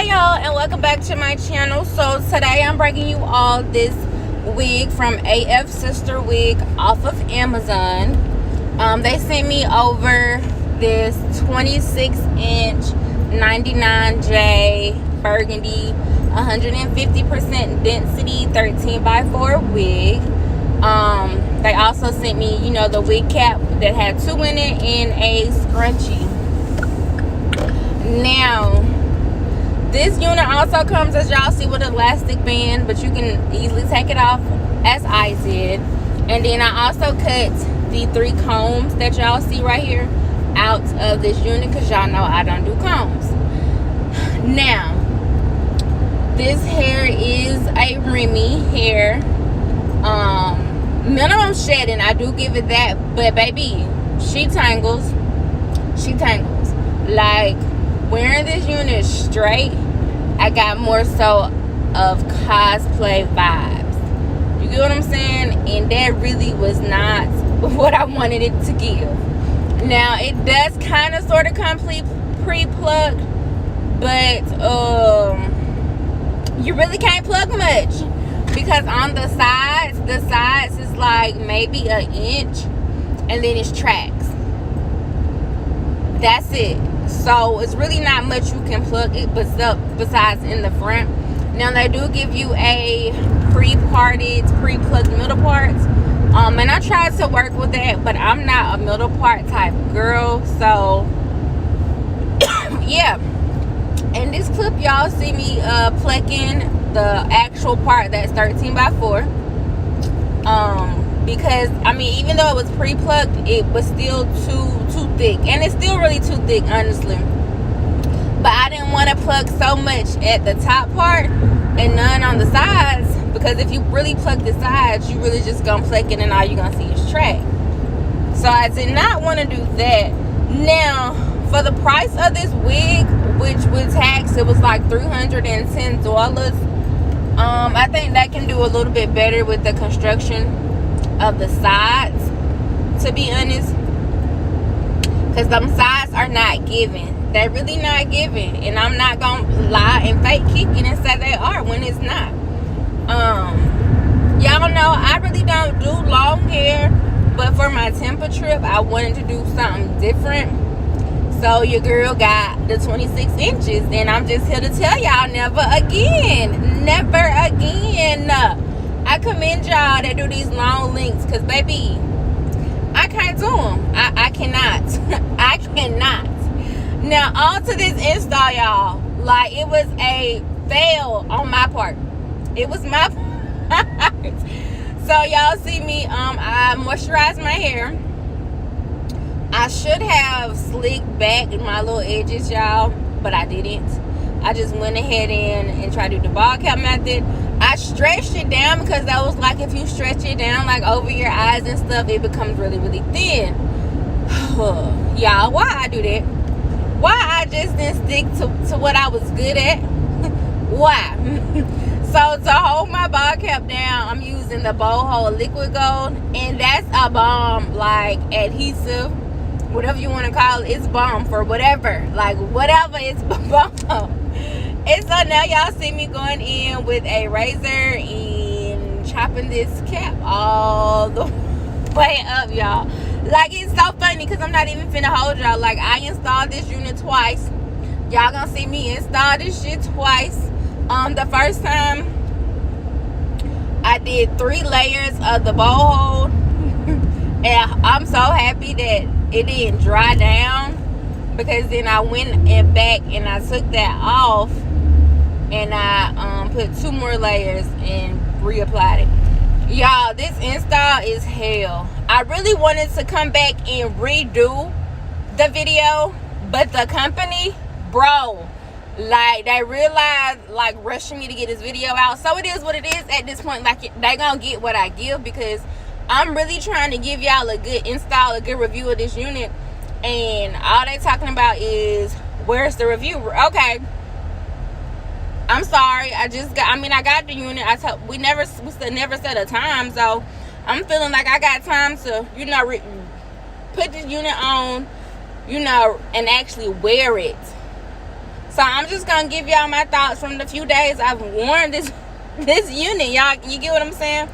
Hi y'all, and welcome back to my channel. So today I'm bringing you all this wig from AfSisterwig off of Amazon. They sent me over this 26-inch 99J Burgundy 150% density 13x4 wig. They also sent me, the wig cap that had 2 in it and a scrunchie. Now, this unit also comes, as y'all see, with an elastic band, but you can easily take it off as I did. And then I also cut the 3 combs that y'all see right here out of this unit, because y'all know I don't do combs. Now, this hair is a Remy hair. Minimum shedding, I do give it that, but baby, she tangles. Like, wearing this unit straight, I got more so of cosplay vibes. You get what I'm saying? And that really was not what I wanted it to give. Now, it does kind of sort of complete pre-plucked, but you really can't plug much, because on the sides is like maybe an inch, and then it's tracks. That's it. So it's really not much you can plug it besides in the front. Now they do give you a pre-parted, pre-plugged middle parts. And I tried to work with that, but I'm not a middle part type girl. So yeah. In this clip, y'all see me plucking the actual part that's 13x4. Because I mean, even though it was pre-plucked, it was still too thick, and it's still really too thick, honestly. But I didn't want to pluck so much at the top part and none on the sides, because if you really pluck the sides, you really just gonna pluck it and all you're gonna see is track. So I did not want to do that. Now, for the price of this wig, which with tax it was like $310, I think that can do a little bit better with the construction of the sides, to be honest, because them sides are not giving. They're really not giving, and I'm not gonna lie and fake kick it and say they are when it's not. Y'all know I really don't do long hair, but for my Tampa trip I wanted to do something different, so your girl got the 26 inches, and I'm just here to tell y'all, never again. I commend y'all that do these long lengths, because baby, I can't do them. I cannot. I cannot. Now, on to this install, y'all. Like, it was a fail on my part. It was my part. So, y'all see me, I moisturized my hair. I should have slicked back my little edges, y'all, but I didn't. I just went ahead and tried to do the ball cap method. I stretched it down, because that was like, if you stretch it down like over your eyes and stuff, it becomes really, really thin. Y'all, why I do that? Why I just didn't stick to what I was good at? Why? So to hold my ball cap down, I'm using the Boho liquid gold, and that's a bomb, like, adhesive, whatever you want to call it. It's bomb for whatever, like whatever, it's bomb. And so now y'all see me going in with a razor and chopping this cap all the way up, y'all. Like, it's so funny, because I'm not even finna hold y'all. Like, I installed this unit twice. Y'all gonna see me install this shit twice. The first time I did 3 layers of the bow hold, and I'm so happy that it didn't dry down, because then I went and back and I took that off, and I put 2 more layers and reapplied it. Y'all, this install is hell. I really wanted to come back and redo the video, but the company, bro, like, they realized, like, rushing me to get this video out. So it is what it is at this point. Like, they gonna get what I give, because I'm really trying to give y'all a good install, a good review of this unit, and all they talking about is, where's the review? Okay, I'm sorry. I got the unit. We still never set a time, so I'm feeling like I got time to, put this unit on, and actually wear it. So I'm just gonna give y'all my thoughts from the few days I've worn this unit. Y'all, you get what I'm saying?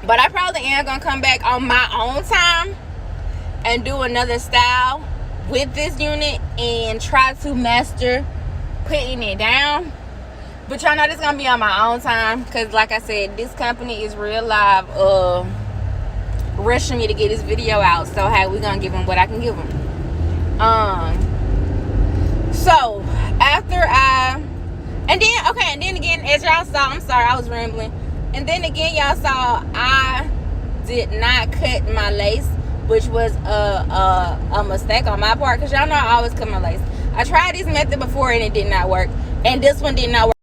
But I probably am gonna come back on my own time and do another style with this unit and try to master putting it down. But y'all know this gonna be on my own time, because like I said, this company is real live rushing me to get this video out. So hey, we gonna give them what I can give them. So after and then again, as y'all saw, I'm sorry I was rambling, and then again y'all saw I did not cut my lace, which was a mistake on my part, because y'all know I always cut my lace. I tried this method before and it did not work, and this one did not work.